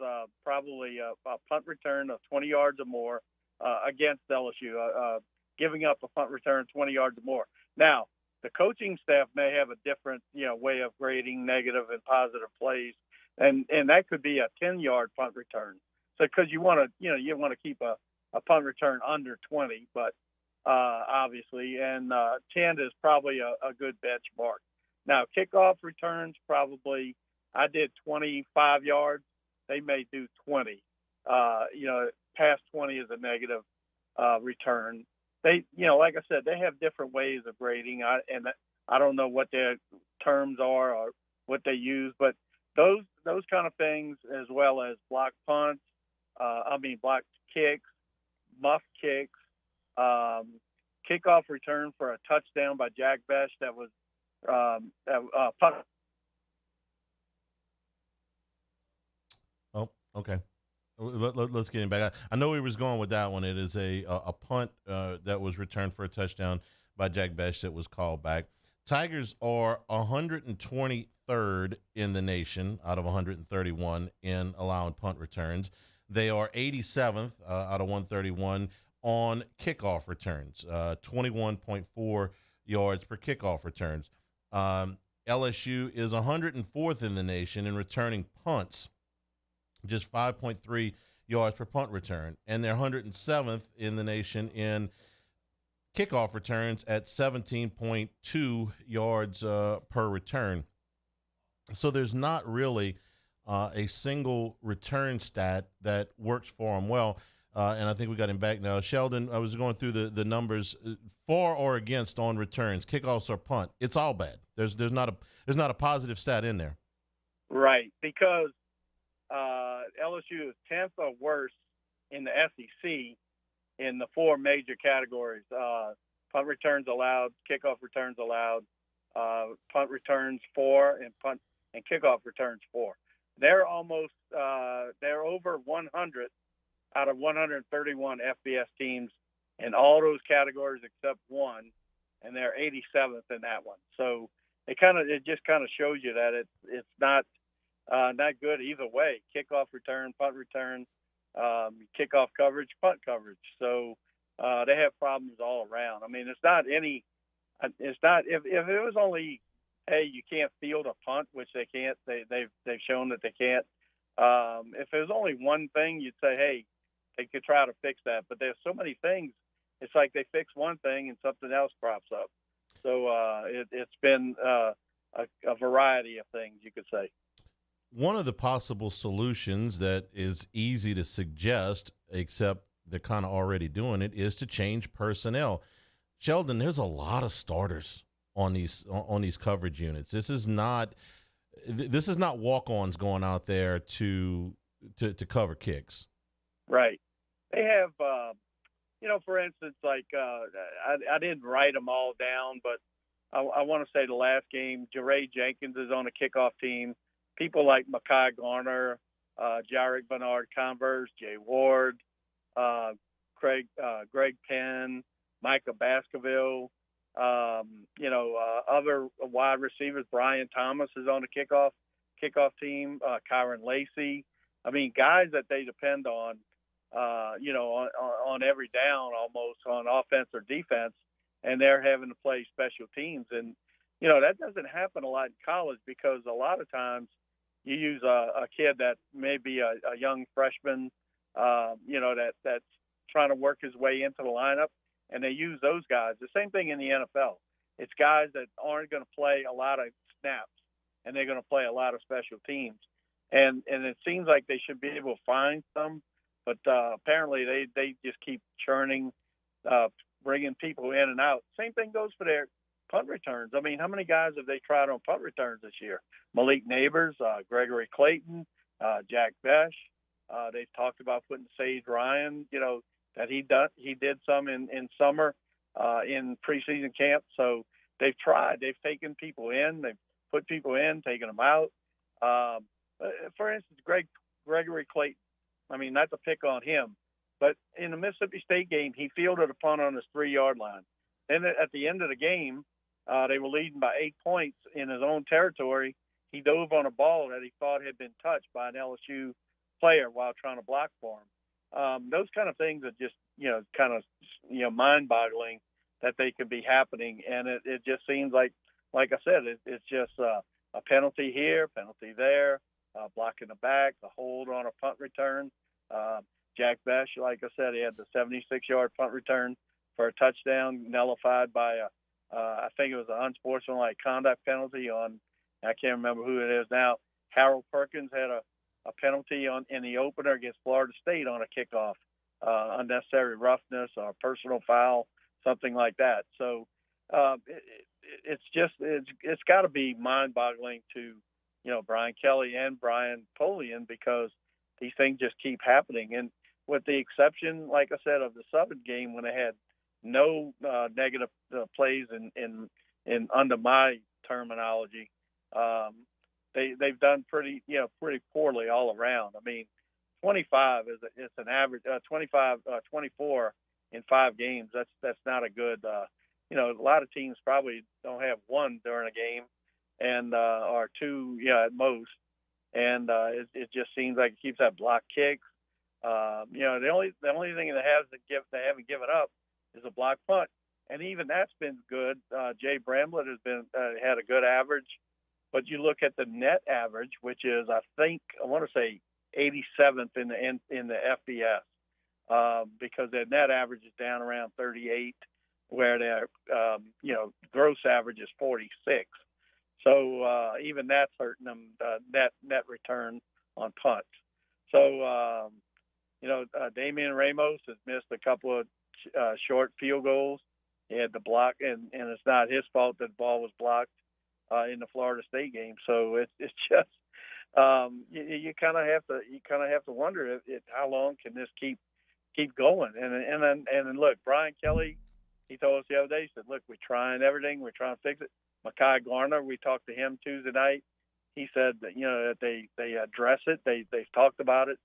probably a punt return of 20 yards or more against LSU, giving up a punt return 20 yards or more. Now, the coaching staff may have a different, way of grading negative and positive plays, and that could be a 10-yard punt return. So because you want to keep a punt return under 20, but obviously, and 10 is probably a good benchmark. Now, kickoff returns probably I did 25 yards. They may do 20. Past 20 is a negative return. They, like I said, they have different ways of grading. I don't know what their terms are or what they use, but those kind of things, as well as block punts, block kicks, muff kicks, kickoff return for a touchdown by Jack Besh that was punt. Oh, okay. Let's get him back. I know he was going with that one. It is a punt that was returned for a touchdown by Jack Besh that was called back. Tigers are 123rd in the nation out of 131 in allowing punt returns. They are 87th out of 131 on kickoff returns, 21.4 yards per kickoff returns. LSU is 104th in the nation in returning punts, just 5.3 yards per punt return. And they're 107th in the nation in kickoff returns at 17.2 yards per return. So there's not really a single return stat that works for them well. And I think we got him back now. Sheldon, I was going through the numbers for or against on returns, kickoffs or punt. It's all bad. There's not a positive stat in there. Right, because LSU is 10th or worse in the SEC in the 4 major categories: punt returns allowed, kickoff returns allowed, punt returns 4, and punt and kickoff returns 4. They're almost they're over 100 out of 131 FBS teams in all those categories except one, and they're 87th in that one. So it just kind of shows you that it's not not good either way. Kickoff return, punt return, kickoff coverage, punt coverage. So they have problems all around. I mean, it's not if it was only, hey, you can't field a punt, which they can't. They've shown that they can't. If it was only one thing, you'd say, hey, they could try to fix that. But there's so many things. It's like they fix one thing and something else crops up. So it's been a variety of things, you could say. One of the possible solutions that is easy to suggest, except they're kind of already doing it, is to change personnel. Sheldon, there's a lot of starters on these coverage units. This is not walk-ons going out there to cover kicks. Right. They have, for instance, like I didn't write them all down, but I want to say the last game, Jeray Jenkins is on a kickoff team. People like Mekhi Garner, Jarek Bernard-Converse, Jay Ward, Greg Penn, Micah Baskerville, other wide receivers. Brian Thomas is on the kickoff team. Kyron Lacey. I mean, guys that they depend on, on every down almost on offense or defense, and they're having to play special teams. And, that doesn't happen a lot in college because a lot of times you use a kid that may be a young freshman, that's trying to work his way into the lineup, and they use those guys. The same thing in the NFL. It's guys that aren't going to play a lot of snaps, and they're going to play a lot of special teams. And it seems like they should be able to find some, but apparently they just keep churning, bringing people in and out. Same thing goes for their punt returns. I mean, how many guys have they tried on punt returns this year? Malik Neighbors, Gregory Clayton, Jack Besh. They've talked about putting Sage Ryan, that he did some in summer in preseason camp. So they've tried. They've taken people in. They've put people in, taken them out. For instance, Gregory Clayton. I mean, not to pick on him, but in the Mississippi State game, he fielded a punt on his 3-yard line. Then at the end of the game, they were leading by 8 points in his own territory. He dove on a ball that he thought had been touched by an LSU player while trying to block for him. Those kind of things are just, mind-boggling that they could be happening. And it just seems like I said, it's just a penalty here, penalty there, blocking the back, a hold on a punt return. Jack Besh, like I said, he had the 76-yard punt return for a touchdown nullified by I think it was an unsportsmanlike conduct penalty on, I can't remember who it is now. Harold Perkins had a penalty in the opener against Florida State on a kickoff, unnecessary roughness or personal foul, something like that. So it's got to be mind-boggling to Brian Kelly and Brian Polian, because these things just keep happening. And with the exception, like I said, of the Southern game when they had no negative plays in under my terminology, they've done pretty poorly all around. I mean, 25 it's an average 24 in 5 games. That's not a good. A lot of teams probably don't have one during a game, and or 2 at most. And it just seems like it keeps that block kicks. The only thing they haven't given up is a block punt, and even that's been good. Jay Bramlett has been had a good average, but you look at the net average, which is I want to say 87th in the FBS, because their net average is down around 38, where their gross average is 46. So even that's hurting them net return on punts. So Damian Ramos has missed a couple of short field goals. He had to block, and it's not his fault that the ball was blocked in the Florida State game. So it's just you kind of have to wonder how long can this keep going. And then look, Brian Kelly, he told us the other day, he said, look, we're trying everything, we're trying to fix it. Mekhi Garner, we talked to him Tuesday night. He said that that they address it. They've talked about it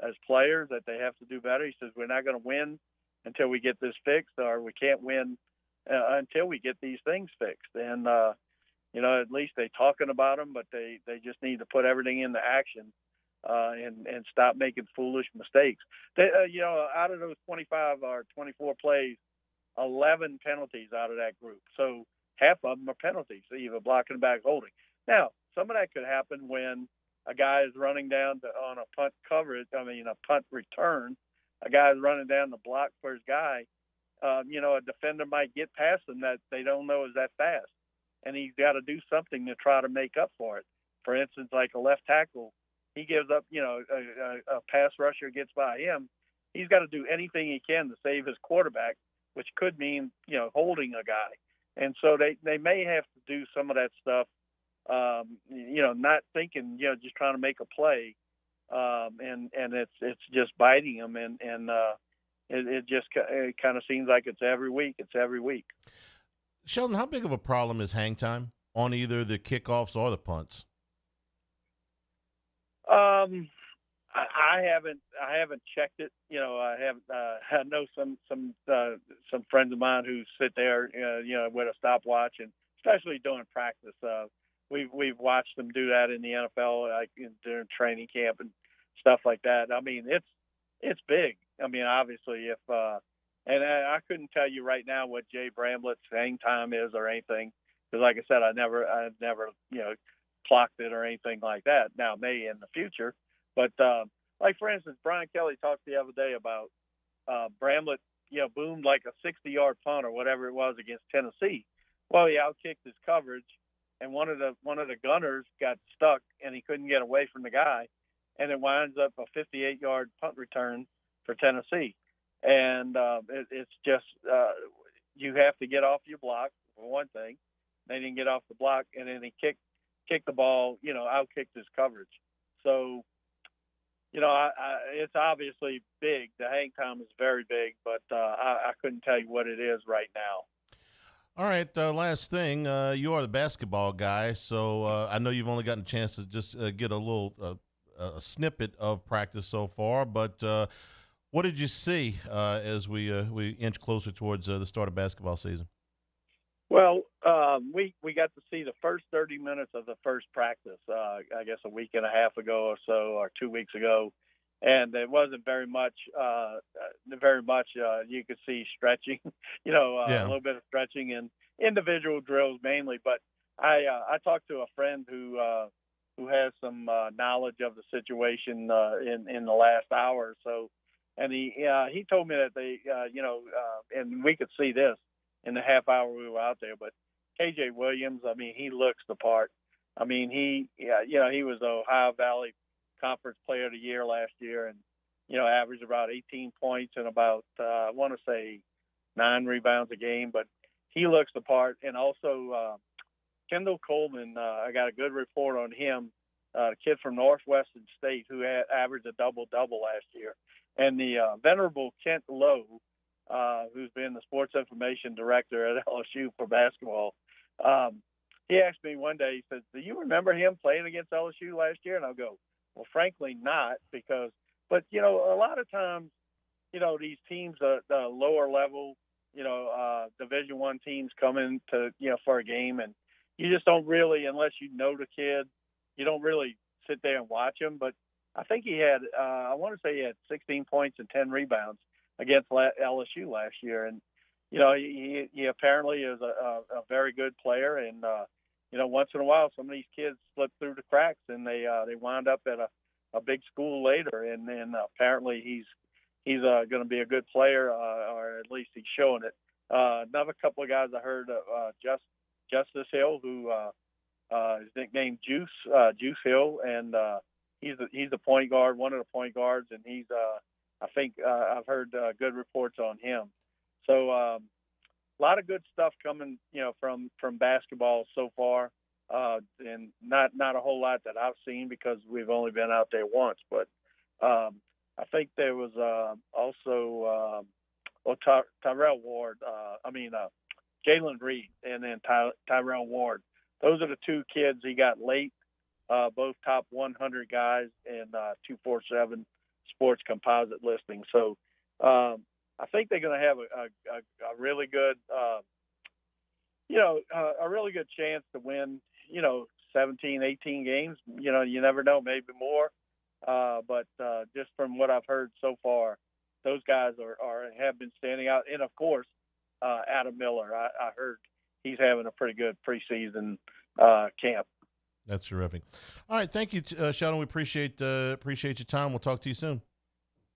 as players, that they have to do better. He says we're not going to win until we get this fixed, or we can't win until we get these things fixed. And at least they're talking about them, but they just need to put everything into action and stop making foolish mistakes. Out of those 25 or 24 plays, 11 penalties out of that group. So half of them are penalties, either blocking back, holding. Now, some of that could happen when a guy is running down on a punt punt return. A guy is running down the block for his guy. A defender might get past him that they don't know is that fast, and he's got to do something to try to make up for it. For instance, like a left tackle, he gives up, a pass rusher gets by him. He's got to do anything he can to save his quarterback, which could mean, holding a guy. And so they may have to do some of that stuff, not thinking, just trying to make a play. And it's just biting them. And it just kind of seems like it's every week. Sheldon, how big of a problem is hang time on either the kickoffs or the punts? I haven't checked it. I know some friends of mine who sit there, with a stopwatch, and especially during practice. We've watched them do that in the NFL, like during training camp and stuff like that. I mean, it's big. I mean, obviously, and I couldn't tell you right now what Jay Bramlett's hang time is or anything, because like I said, I've never clocked it or anything like that. Now, maybe in the future, but like for instance, Brian Kelly talked the other day about Bramlett, boomed like a 60-yard punt or whatever it was against Tennessee. Well, he outkicked his coverage, and one of the gunners got stuck, and he couldn't get away from the guy, and it winds up a 58-yard punt return for Tennessee. And it's just you have to get off your block for one thing. They didn't get off the block, and then he kicked the ball, outkicked his coverage. So, it's obviously big. The hang time is very big, but I couldn't tell you what it is right now. All right, last thing. You are the basketball guy, so I know you've only gotten a chance to just get a little a snippet of practice so far, but what did you see as we inch closer towards the start of basketball season? Well, we got to see the first 30 minutes of the first practice, I guess a week and a half ago or so, or 2 weeks ago, and it wasn't very much. You could see stretching, a little bit of stretching and individual drills mainly. But I talked to a friend who has some knowledge of the situation in the last hour or so, and he told me that they and we could see this in the half hour we were out there. But KJ Williams, I mean, he looks the part. I mean, he was the Ohio Valley Conference Player of the Year last year, and averaged about 18 points and about I want to say 9 rebounds a game. But he looks the part. And also Kendall Coleman, I got a good report on him. The kid from Northwestern State who averaged a double-double last year, and the venerable Kent Lowe, who's been the sports information director at LSU for basketball. He asked me one day, he says, "Do you remember him playing against LSU last year?" And I'll go, "Well, frankly, not, but a lot of times, these teams, the lower level, Division I teams come in to, for a game, and you just don't really, unless you know the kid, you don't really sit there and watch him." But I think he had, I want to say he had 16 points and 10 rebounds against LSU last year. And, he apparently is a very good player. And, once in a while, some of these kids slip through the cracks and they wind up at a big school later. And then apparently he's going to be a good player, or at least he's showing it. Another couple of guys I heard, Justice Hill, who is nicknamed Juice Hill. And he's the point guard, one of the point guards. And he's, I think I've heard good reports on him. So a lot of good stuff coming, from basketball so far, and not a whole lot that I've seen because we've only been out there once. But I think there was also Tyrell Ward. Jalen Reed and then Tyrell Ward. Those are the two kids he got late, both top 100 guys in 247 Sports composite listing. So I think they're going to have a really good, a really good chance to win, 17, 18 games. You never know, maybe more. But just from what I've heard so far, those guys have been standing out. And, of course, Adam Miller. I heard he's having a pretty good preseason camp. That's terrific. All right, thank you, Sheldon. We appreciate your time. We'll talk to you soon.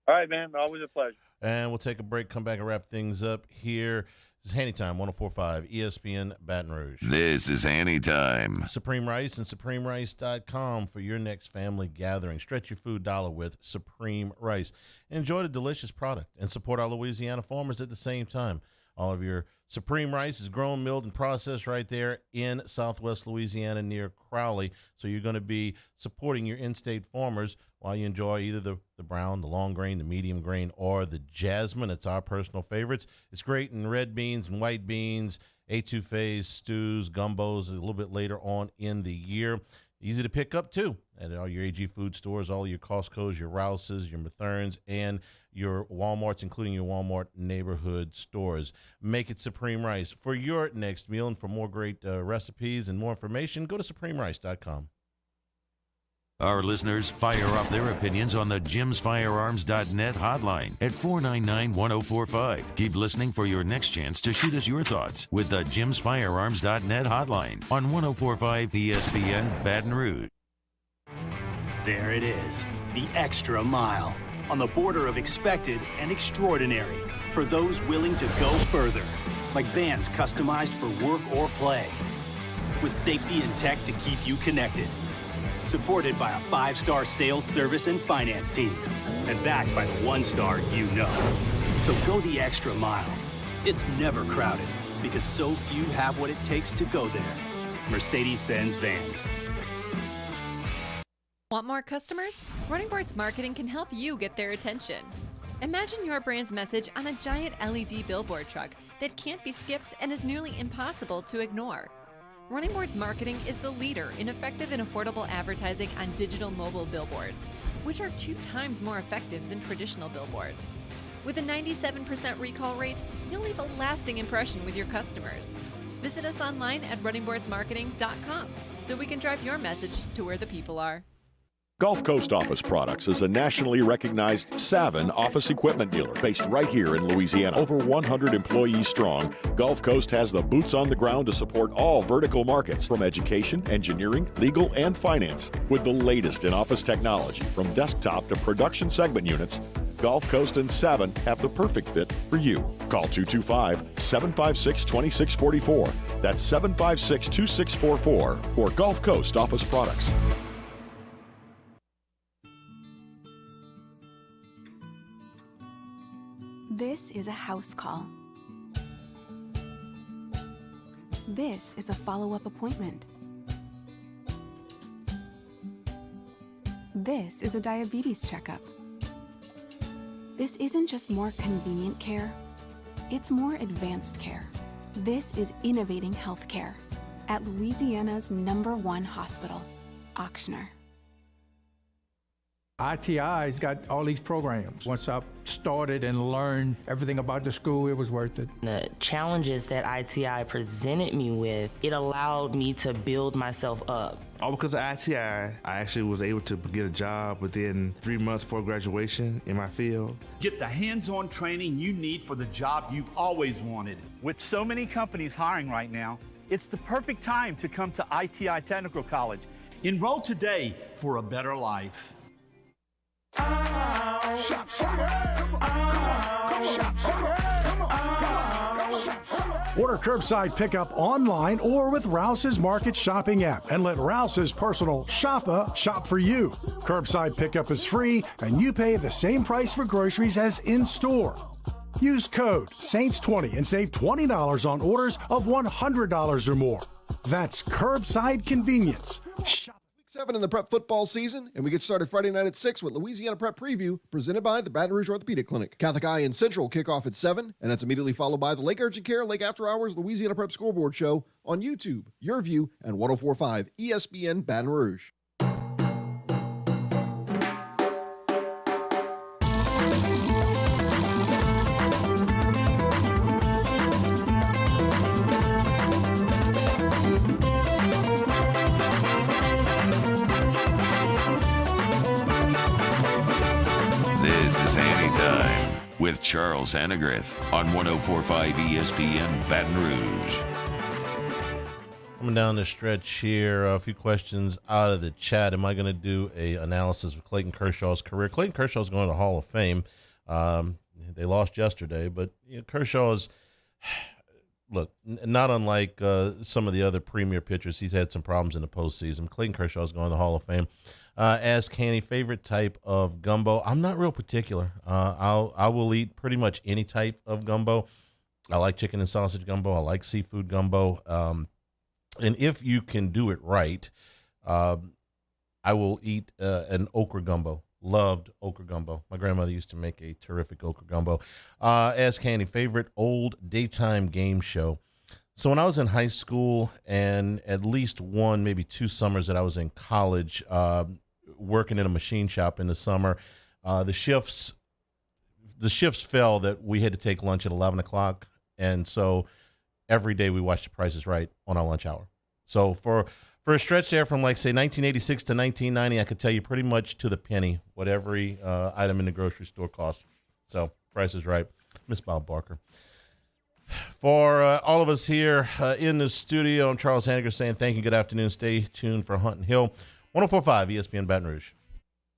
All right, man. Always a pleasure. And we'll take a break, come back and wrap things up here. This is Hanny Time, 104.5 ESPN Baton Rouge. This is Hanny Time. Supreme Rice and SupremeRice.com for your next family gathering. Stretch your food dollar with Supreme Rice. Enjoy the delicious product and support our Louisiana farmers at the same time. All of your Supreme Rice is grown, milled, and processed right there in Southwest Louisiana near Crowley. So you're going to be supporting your in-state farmers while you enjoy either the brown, the long grain, the medium grain, or the jasmine. It's our personal favorites. It's great in red beans and white beans, etouffees, stews, gumbos a little bit later on in the year. Easy to pick up, too, at all your AG food stores, all your Costco's, your Rouse's, your Matherns, and your Walmarts, including your Walmart neighborhood stores. Make it Supreme Rice for your next meal. And for more great recipes and more information, go to SupremeRice.com. Our listeners fire off their opinions on the JimsFirearms.net hotline at 499-1045. Keep listening for your next chance to shoot us your thoughts with the JimsFirearms.net hotline on 104.5 ESPN Baton Rouge. There it is, the extra mile, on the border of expected and extraordinary for those willing to go further, like vans customized for work or play, with safety and tech to keep you connected. Supported by a 5-star sales, service, and finance team. And backed by the 1-star you know. So go the extra mile. It's never crowded because so few have what it takes to go there. Mercedes-Benz Vans. Want more customers? Running Boards Marketing can help you get their attention. Imagine your brand's message on a giant LED billboard truck that can't be skipped and is nearly impossible to ignore. Running Boards Marketing is the leader in effective and affordable advertising on digital mobile billboards, which are 2 times more effective than traditional billboards. With a 97% recall rate, you'll leave a lasting impression with your customers. Visit us online at runningboardsmarketing.com so we can drive your message to where the people are. Gulf Coast Office Products is a nationally recognized Savin office equipment dealer based right here in Louisiana. Over 100 employees strong, Gulf Coast has the boots on the ground to support all vertical markets, from education, engineering, legal, and finance. With the latest in office technology, from desktop to production segment units, Gulf Coast and Savin have the perfect fit for you. Call 225-756-2644. That's 756-2644 for Gulf Coast Office Products. This is a house call. This is a follow-up appointment. This is a diabetes checkup. This isn't just more convenient care, it's more advanced care. This is innovating healthcare at Louisiana's #1 hospital, Auctioner. ITI's got all these programs. Once I started and learned everything about the school, it was worth it. The challenges that ITI presented me with, it allowed me to build myself up. All because of ITI, I actually was able to get a job within 3 months before graduation in my field. Get the hands-on training you need for the job you've always wanted. With so many companies hiring right now, it's the perfect time to come to ITI Technical College. Enroll today for a better life. Order curbside pickup online or with Rouse's Market Shopping app and let Rouse's personal shopper shop for you. Curbside pickup is free and you pay the same price for groceries as in-store. Use code SAINTS20 and save $20 on orders of $100 or more. That's curbside convenience. 7 in the prep football season, and we get started Friday night at 6 with Louisiana Prep Preview, presented by the Baton Rouge Orthopedic Clinic. Catholic Eye and Central kick off at 7, and that's immediately followed by the Lake Urgent Care Lake After Hours Louisiana Prep Scoreboard Show on YouTube, Your View, and 104.5 ESPN Baton Rouge. This is Hanny Time with Charles Hanagriff on 104.5 ESPN Baton Rouge. Coming down the stretch here, a few questions out of the chat. Am I going to do a analysis of Clayton Kershaw's career? Clayton Kershaw's going to the Hall of Fame. They lost yesterday, but Kershaw's, look, not unlike some of the other premier pitchers, he's had some problems in the postseason. Clayton Kershaw's going to the Hall of Fame. Ask Hanny, favorite type of gumbo? I'm not real particular. I will eat pretty much any type of gumbo. I like chicken and sausage gumbo. I like seafood gumbo. And if you can do it right, I will eat an okra gumbo. Loved okra gumbo. My grandmother used to make a terrific okra gumbo. Ask Hanny, favorite old daytime game show? So when I was in high school and at least one, maybe 2 summers that I was in college, working in a machine shop in the summer, the shifts fell that we had to take lunch at 11 o'clock. And so every day we watched The Price is Right on our lunch hour. So for a stretch there from, like, say, 1986 to 1990, I could tell you pretty much to the penny what every item in the grocery store cost. So Price is Right. Miss Bob Barker. For all of us here in the studio, I'm Charles Hanniger saying thank you, good afternoon. Stay tuned for Hunt and Hill, 104.5 ESPN Baton Rouge.